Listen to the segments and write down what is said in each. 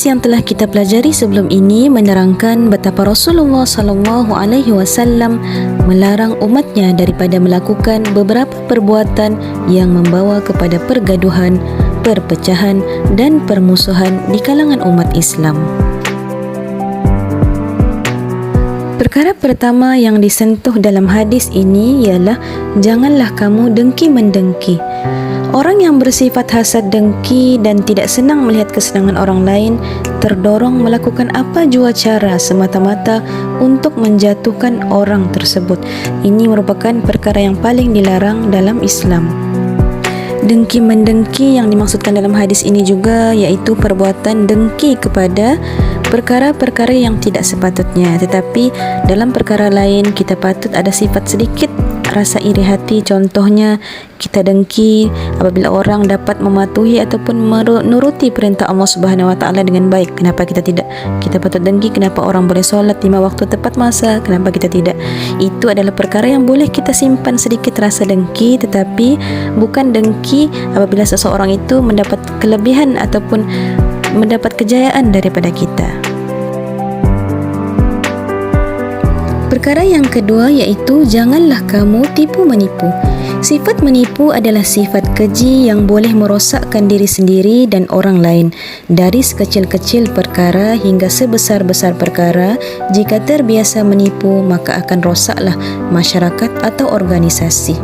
yang telah kita pelajari sebelum ini menerangkan betapa Rasulullah SAW melarang umatnya daripada melakukan beberapa perbuatan yang membawa kepada pergaduhan, perpecahan dan permusuhan di kalangan umat Islam. Perkara pertama yang disentuh dalam hadis ini ialah janganlah kamu dengki-mendengki. Orang yang bersifat hasad, dengki dan tidak senang melihat kesenangan orang lain terdorong melakukan apa jua cara semata-mata untuk menjatuhkan orang tersebut. Ini merupakan perkara yang paling dilarang dalam Islam. Dengki-mendengki yang dimaksudkan dalam hadis ini juga iaitu perbuatan dengki kepada perkara-perkara yang tidak sepatutnya, tetapi dalam perkara lain kita patut ada sifat sedikit rasa iri hati. Contohnya, kita dengki apabila orang dapat mematuhi ataupun menuruti perintah Allah Subhanahu Wa Taala dengan baik. Kenapa kita tidak? Kita patut dengki kenapa orang boleh solat 5 waktu tepat masa, kenapa kita tidak? Itu adalah perkara yang boleh kita simpan sedikit rasa dengki, tetapi bukan dengki apabila seseorang itu mendapat kelebihan ataupun mendapat kejayaan daripada kita. Perkara yang kedua iaitu janganlah kamu tipu menipu. Sifat menipu adalah sifat keji yang boleh merosakkan diri sendiri dan orang lain. Dari sekecil-kecil perkara hingga sebesar-besar perkara, jika terbiasa menipu maka akan rosaklah masyarakat atau organisasi.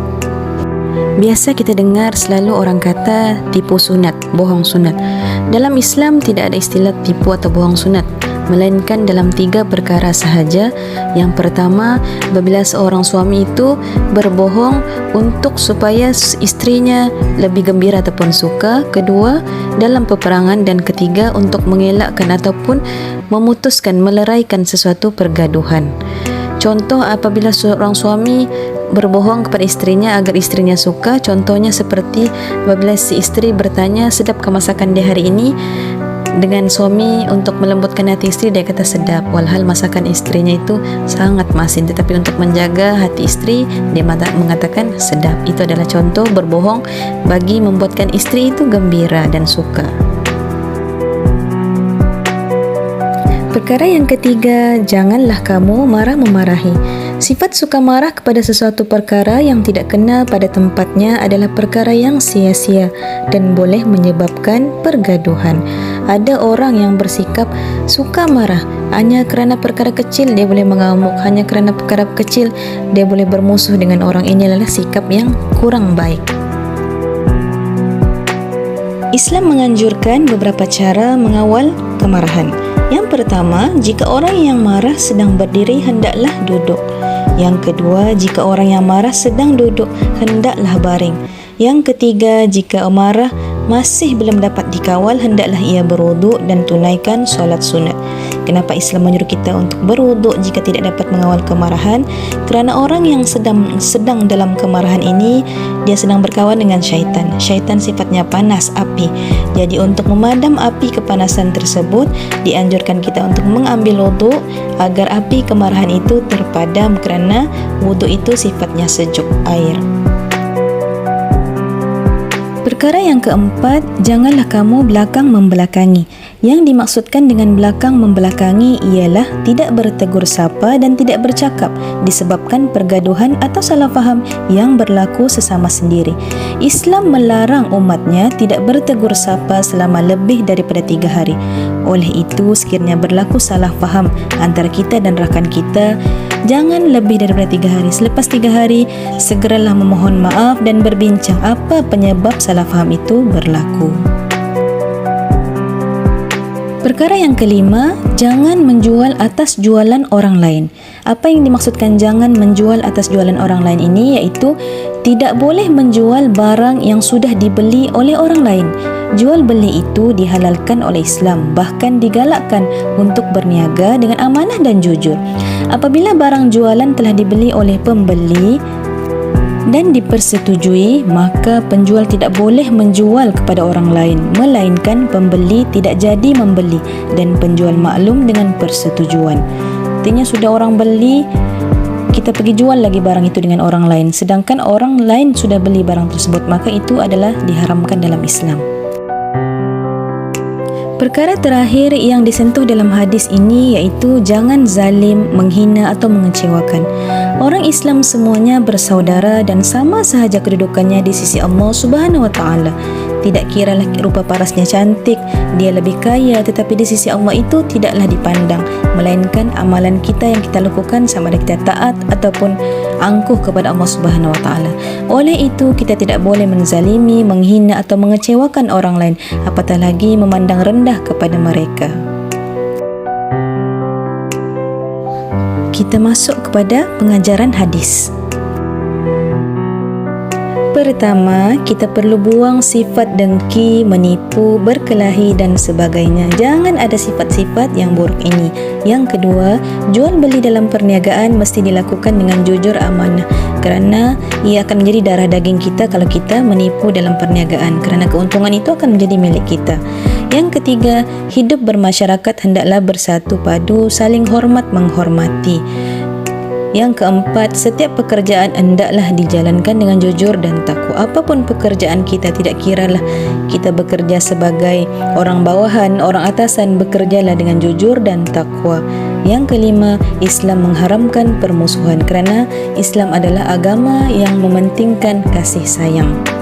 Biasa kita dengar selalu orang kata tipu sunat, bohong sunat. Dalam Islam tidak ada istilah tipu atau bohong sunat, melainkan dalam 3 perkara sahaja. Yang pertama, apabila seorang suami itu berbohong untuk supaya istrinya lebih gembira ataupun suka. Kedua, dalam peperangan. Dan ketiga, untuk mengelakkan ataupun memutuskan, meleraikan sesuatu pergaduhan. Contoh apabila seorang suami berbohong kepada istrinya agar istrinya suka. Contohnya seperti apabila si istri bertanya, sedapkah masakan di hari ini? Dengan suami untuk melembutkan hati istri, dia kata sedap, walhal masakan istrinya itu sangat masin, tetapi untuk menjaga hati istri dia mengatakan sedap. Itu adalah contoh berbohong bagi membuatkan istri itu gembira dan suka. Perkara yang ketiga, janganlah kamu marah-memarahi. Sifat suka marah kepada sesuatu perkara yang tidak kena pada tempatnya adalah perkara yang sia-sia dan boleh menyebabkan pergaduhan. Ada orang yang bersikap suka marah hanya kerana perkara kecil dia boleh mengamuk, hanya kerana perkara kecil dia boleh bermusuh dengan orang. Ini adalah sikap yang kurang baik. Islam menganjurkan beberapa cara mengawal kemarahan. Yang pertama, jika orang yang marah sedang berdiri, hendaklah duduk. Yang kedua, jika orang yang marah sedang duduk, hendaklah baring. Yang ketiga, jika marah masih belum dapat dikawal, hendaklah ia berwuduk dan tunaikan solat sunat. Kenapa Islam menyuruh kita untuk berwuduk jika tidak dapat mengawal kemarahan? Kerana orang yang sedang dalam kemarahan ini, dia sedang berkawan dengan syaitan. Syaitan sifatnya panas, api. Jadi untuk memadam api kepanasan tersebut, dianjurkan kita untuk mengambil wuduk agar api kemarahan itu terpadam, kerana wuduk itu sifatnya sejuk, air. Perkara yang keempat, janganlah kamu belakang membelakangi. Yang dimaksudkan dengan belakang membelakangi ialah tidak bertegur sapa dan tidak bercakap disebabkan pergaduhan atau salah faham yang berlaku sesama sendiri. Islam melarang umatnya tidak bertegur sapa selama lebih daripada 3 hari. Oleh itu, sekiranya berlaku salah faham antara kita dan rakan kita, jangan lebih daripada 3 hari. Selepas 3 hari, segeralah memohon maaf dan berbincang apa penyebab salah faham itu berlaku. Perkara yang kelima, jangan menjual atas jualan orang lain. Apa yang dimaksudkan jangan menjual atas jualan orang lain ini iaitu tidak boleh menjual barang yang sudah dibeli oleh orang lain. Jual beli itu dihalalkan oleh Islam, bahkan digalakkan untuk berniaga dengan amanah dan jujur. Apabila barang jualan telah dibeli oleh pembeli dan dipersetujui, maka penjual tidak boleh menjual kepada orang lain, melainkan pembeli tidak jadi membeli dan penjual maklum dengan persetujuan. Artinya sudah orang beli, kita pergi jual lagi barang itu dengan orang lain, sedangkan orang lain sudah beli barang tersebut, maka itu adalah diharamkan dalam Islam. Perkara terakhir yang disentuh dalam hadis ini iaitu jangan zalim, menghina atau mengecewakan. Orang Islam semuanya bersaudara dan sama sahaja kedudukannya di sisi Allah Subhanahu wa taala. Tidak kiralah rupa parasnya cantik, dia lebih kaya, tetapi di sisi Allah itu tidaklah dipandang, melainkan amalan kita yang kita lakukan sama ada kita taat ataupun angkuh kepada Allah Subhanahu wa taala. Oleh itu kita tidak boleh menzalimi, menghina atau mengecewakan orang lain, apatah lagi memandang rendah kepada mereka. Kita masuk kepada pengajaran hadis. Pertama, kita perlu buang sifat dengki, menipu, berkelahi dan sebagainya. Jangan ada sifat-sifat yang buruk ini. Yang kedua, jual beli dalam perniagaan mesti dilakukan dengan jujur, amanah, kerana ia akan menjadi darah daging kita kalau kita menipu dalam perniagaan, kerana keuntungan itu akan menjadi milik kita. Yang ketiga, hidup bermasyarakat hendaklah bersatu padu, saling hormat menghormati. Yang keempat, setiap pekerjaan hendaklah dijalankan dengan jujur dan takwa. Apapun pekerjaan kita, tidak kiralah kita bekerja sebagai orang bawahan, orang atasan, bekerjalah dengan jujur dan takwa. Yang kelima, Islam mengharamkan permusuhan kerana Islam adalah agama yang mementingkan kasih sayang.